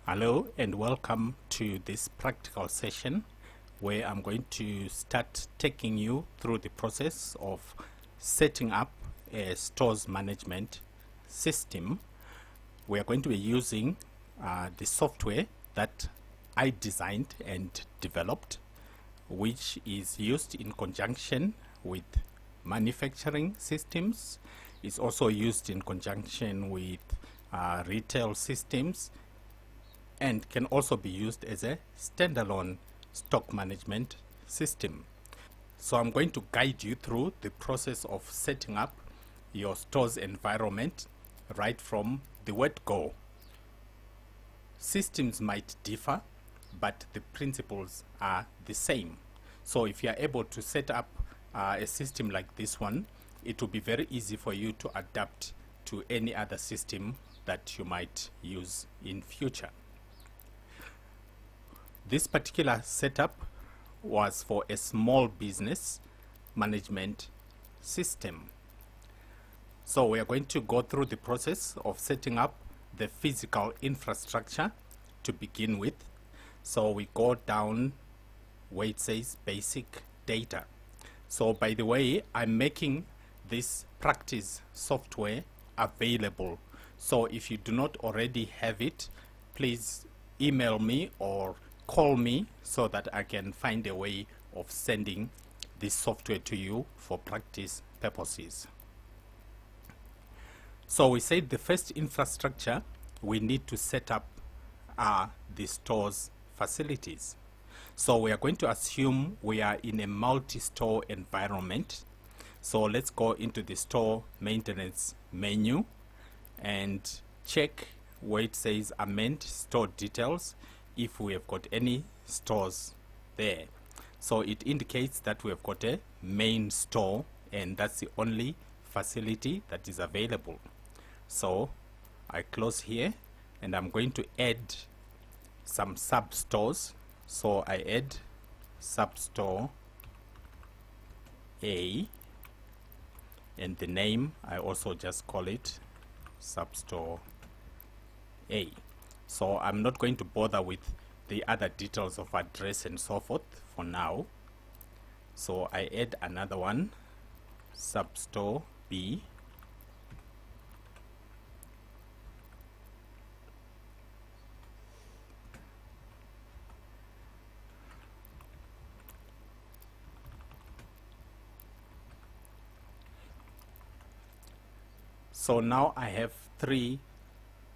Hello and welcome to this practical session where I'm going to start taking you through the process of setting up a stores management system. We are going to be using the software that I designed and developed, which is used in conjunction with manufacturing systems. It's also used in conjunction with retail systems, and can also be used as a standalone stock management system. So I'm going to guide you through the process of setting up your store's environment right from the word go. Systems might differ, but the principles are the same. So if you are able to set up a system like this one, it will be very easy for you to adapt to any other system that you might use in future. This particular setup was for a small business management system. So we are going to go through the process of setting up the physical infrastructure to begin with. So we go down where it says basic data. So by the way, I'm making this practice software available. So if you do not already have it, please email me or call me so that I can find a way of sending this software to you for practice purposes. So we said the first infrastructure we need to set up are the store's facilities. So we are going to assume we are in a multi-store environment. So let's go into the store maintenance menu and check where it says amend store details if we have got any stores there. So it indicates that we have got a main store and that's the only facility that is available. So I close here and I'm going to add some sub stores. So I add sub store A, and the name I also just call it sub store A. So I'm not going to bother with the other details of address and so forth for now. So I add another one, substore B. So now I have 3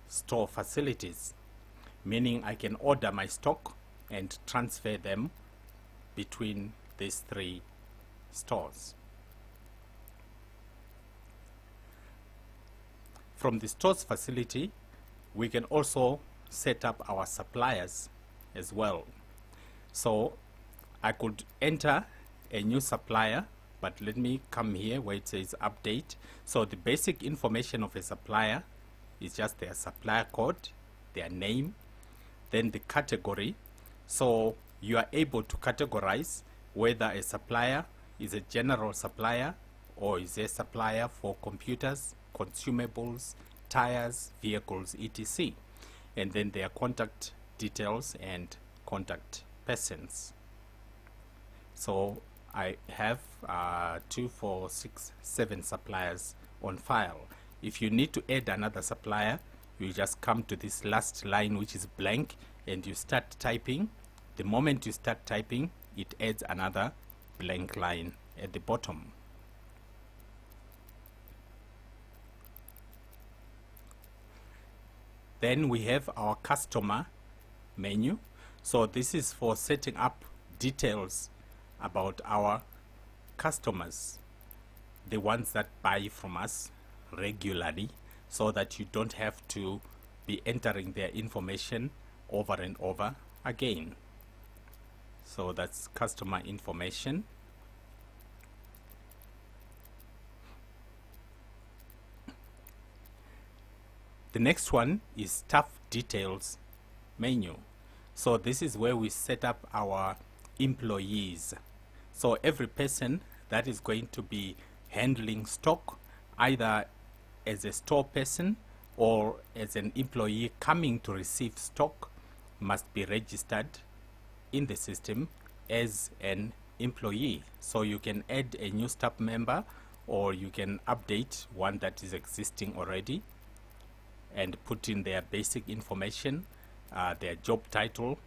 store facilities, meaning I can order my stock and transfer them between these 3 stores. From the stores facility, we can also set up our suppliers as well. So I could enter a new supplier, but let me come here where it says update. So the basic information of a supplier is just their supplier code, their name, then the category. So you are able to categorize whether a supplier is a general supplier or is a supplier for computers, consumables, tires, vehicles, etc. And then their contact details and contact persons. So I have 2, 4, 6, 7 suppliers on file. If you need to add another supplier, you just come to this last line which is blank and you start typing. The moment you start typing, it adds another blank line at the bottom. Then we have our customer menu. So this is for setting up details about our customers, the ones that buy from us regularly, so that you don't have to be entering their information over and over again. So that's customer information. The next one is staff details menu. So this is where we set up our employees. So every person that is going to be handling stock, either as a store person or as an employee coming to receive stock, must be registered in the system as an employee. So you can add a new staff member, or you can update one that is existing already and put in their basic information, their job title,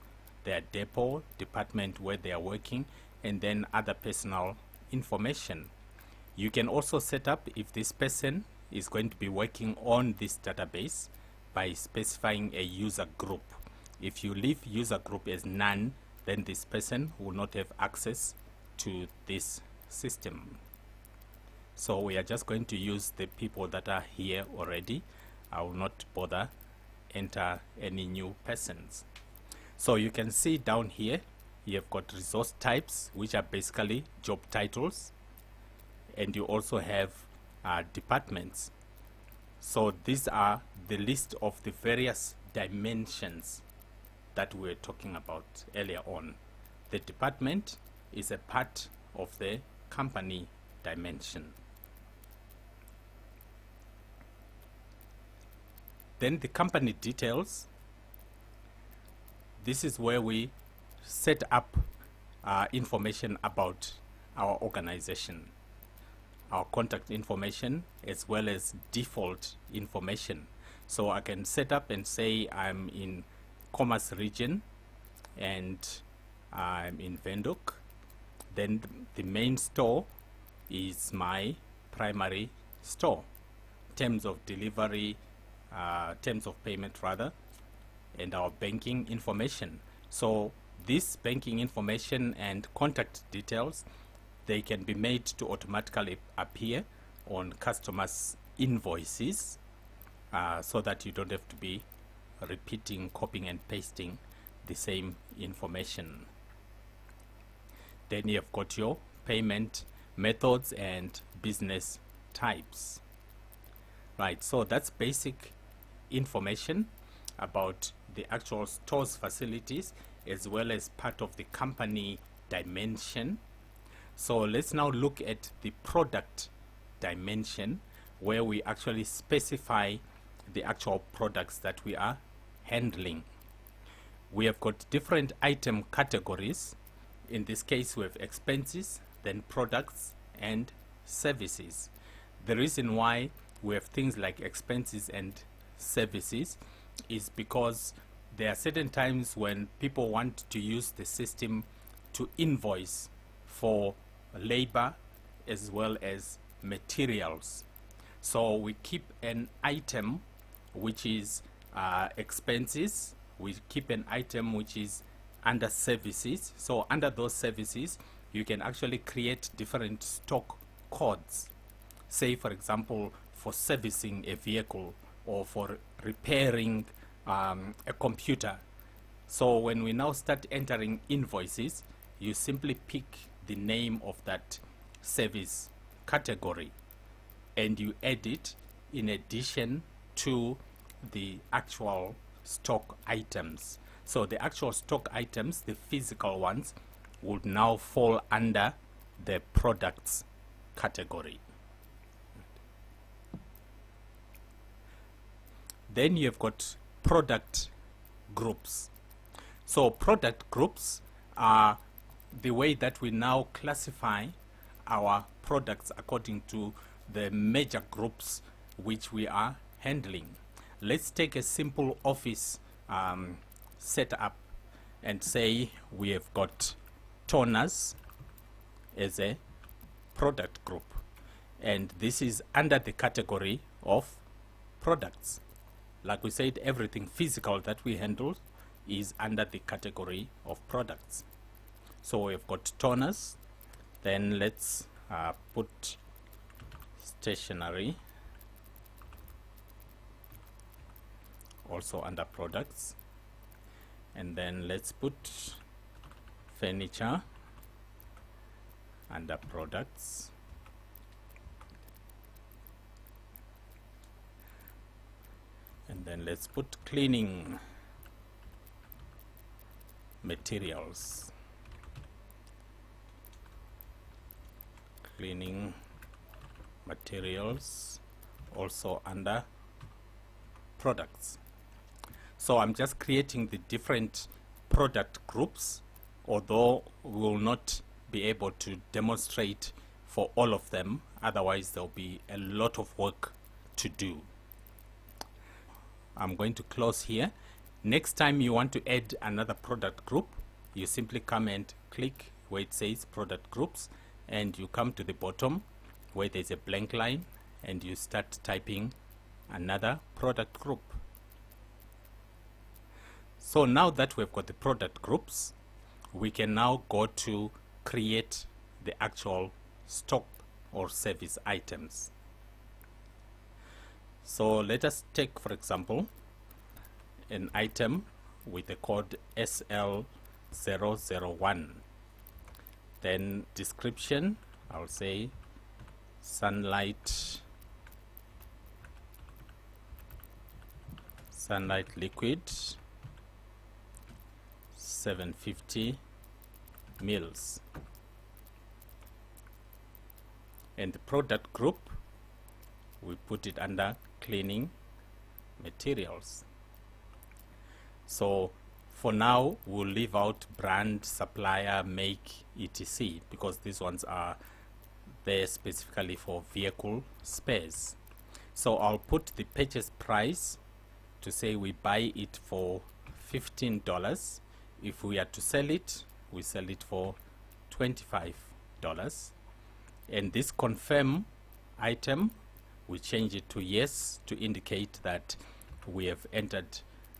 their depot, department where they are working, and then other personal information. You can also set up if this person is going to be working on this database by specifying a user group. If you leave user group as none, then this person will not have access to this system. So we are just going to use the people that are here already. I will not bother enter any new persons. So you can see down here, you have got resource types, which are basically job titles, and you also have departments. So these are the list of the various dimensions that we were talking about earlier on. The department is a part of the company dimension. Then the company details. This is where we set up information about our organization, our contact information, as well as default information. So I can set up and say I'm in Commerce region and I'm in Windhoek. Then the main store is my primary store. Terms of delivery, terms of payment rather, and our banking information. So this banking information and contact details, they can be made to automatically appear on customers' invoices, so that you don't have to be repeating, copying and pasting the same information. Then you have got your payment methods and business types. Right, so that's basic information about the actual store's facilities, as well as part of the company dimension. So let's now look at the product dimension, where we actually specify the actual products that we are handling. We have got different item categories. In this case, we have expenses, then products and services. The reason why we have things like expenses and services is because there are certain times when people want to use the system to invoice for labor as well as materials. So we keep an item which is expenses, we keep an item which is under services. So under those services, you can actually create different stock codes. Say for example, for servicing a vehicle or for repairing a computer. So when we now start entering invoices, you simply pick the name of that service category and you add it in addition to the actual stock items. So the actual stock items, the physical ones, would now fall under the products category. Then you've got product groups. So product groups are the way that we now classify our products according to the major groups which we are handling. Let's take a simple office setup and say we have got toners as a product group, and this is under the category of products. Like we said, everything physical that we handle is under the category of products. So we've got toners, then let's put stationery also under products, and then let's put furniture under products, and then let's put cleaning materials, cleaning materials also under products. So I'm just creating the different product groups, although we will not be able to demonstrate for all of them, otherwise there'll be a lot of work to do. I'm going to close here. Next time you want to add another product group, you simply come and click where it says product groups, and you come to the bottom where there's a blank line, and you start typing another product group. So now that we've got the product groups, we can now go to create the actual stock or service items. So let us take, for example, an item with the code SL001. Then description, I'll say sunlight liquid 750 mils, and the product group, we put it under cleaning materials. So for now we'll leave out brand, supplier, make, etc, because these ones are there specifically for vehicle spares. So I'll put the purchase price to say we buy it for $15. If we are to sell it, we sell it for $25. And this confirm item, we change it to yes to indicate that we have entered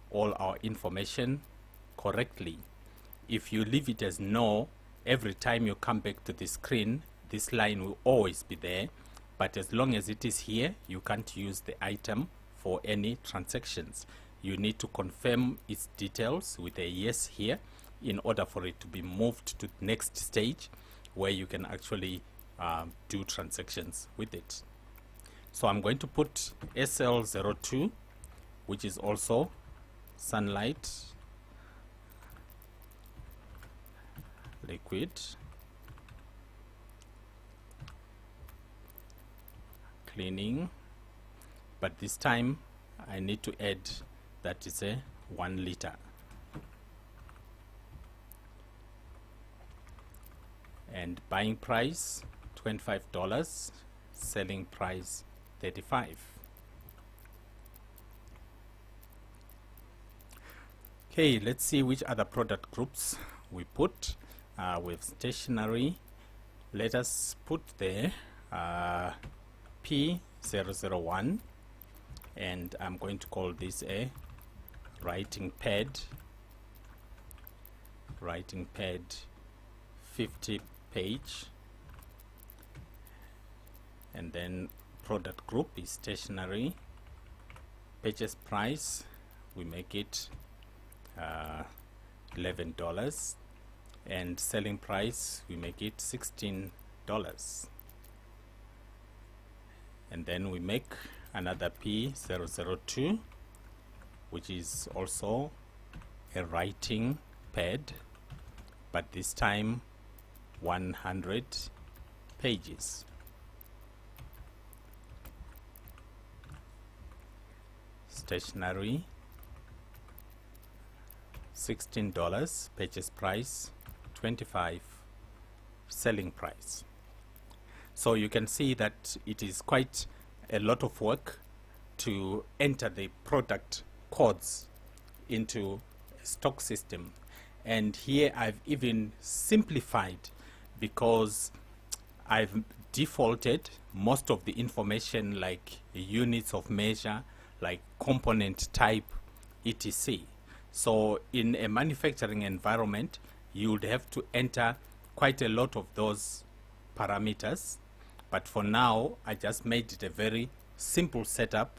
all our information correctly. If you leave it as no, every time you come back to the screen, this line will always be there, but as long as it is here, you can't use the item for any transactions. You need to confirm its details with a yes here in order for it to be moved to the next stage where you can actually do transactions with it. So I'm going to put SL02, which is also sunlight liquid cleaning, but this time I need to add that is a 1 liter, and buying price $25, selling price $35. Okay, let's see which other product groups we put. With stationery, let us put there P001, and I'm going to call this a writing pad 50 page, and then product group is stationery. Purchase price, we make it $11, and selling price, we make it $16. And then we make another P002, which is also a writing pad, but this time 100 pages. Stationery, $16, purchase price $25, selling price. So you can see that it is quite a lot of work to enter the product codes into a stock system. And here I've even simplified, because I've defaulted most of the information like units of measure, like component type, etc. So in a manufacturing environment, you would have to enter quite a lot of those parameters, but for now I just made it a very simple setup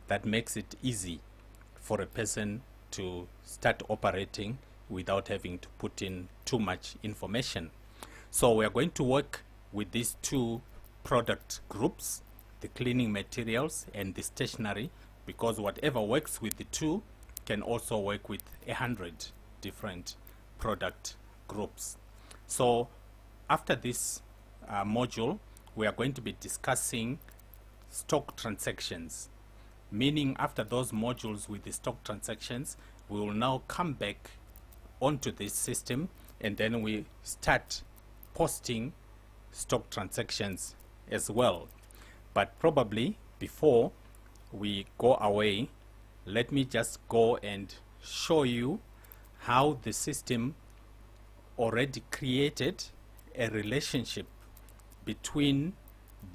that makes it easy for a person to start operating without having to put in too much information. So we are going to work with these two product groups, the cleaning materials and the stationery, because whatever works with the two can also work with 100 different product groups. So after this module, we are going to be discussing stock transactions. meaning after those modules with the stock transactions, we will now come back onto this system, and then we start posting stock transactions as well. But probably before we go away, let me just go and show you how the system already created a relationship between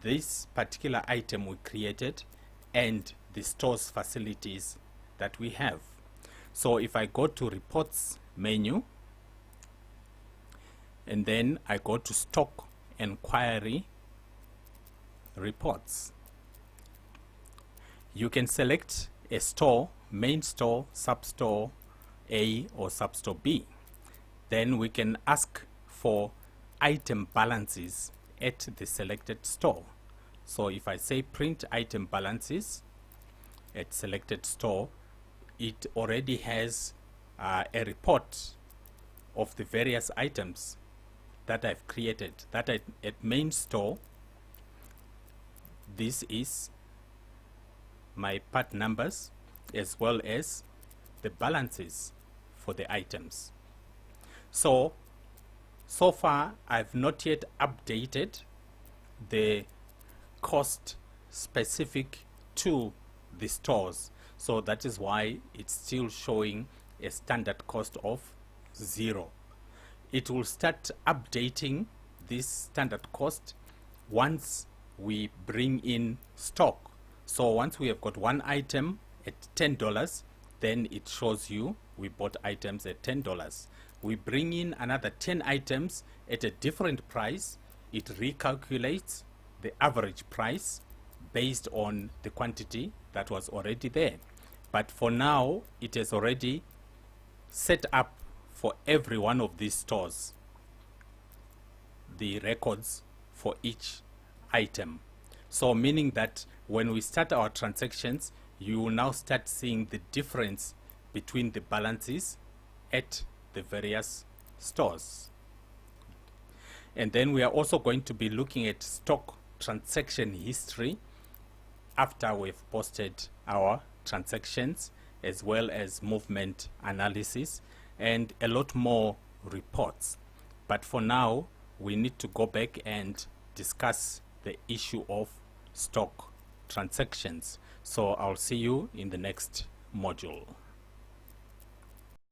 this particular item we created and the store's facilities that we have. So if I go to reports menu, and then I go to stock enquiry reports, you can select a store, main store, substore A or substore B. Then we can ask for item balances at the selected store. So if I say print item balances at selected store, it already has a report of the various items that I've created. That at main store, this is my part numbers as well as the balances for the items. So far I've not yet updated the cost specific to the stores, so that is why it's still showing a standard cost of 0. It will start updating this standard cost once we bring in stock. So once we have got one item at $10, then it shows you we bought items at $10. We bring in another 10 items at a different price, it recalculates the average price based on the quantity that was already there. But for now, it has already set up for every one of these stores the records for each item. So meaning that when we start our transactions, you will now start seeing the difference between the balances at the various stores. And then we are also going to be looking at stock transaction history after we've posted our transactions, as well as movement analysis and a lot more reports. But for now, we need to go back and discuss the issue of stock transactions. So I'll see you in the next module.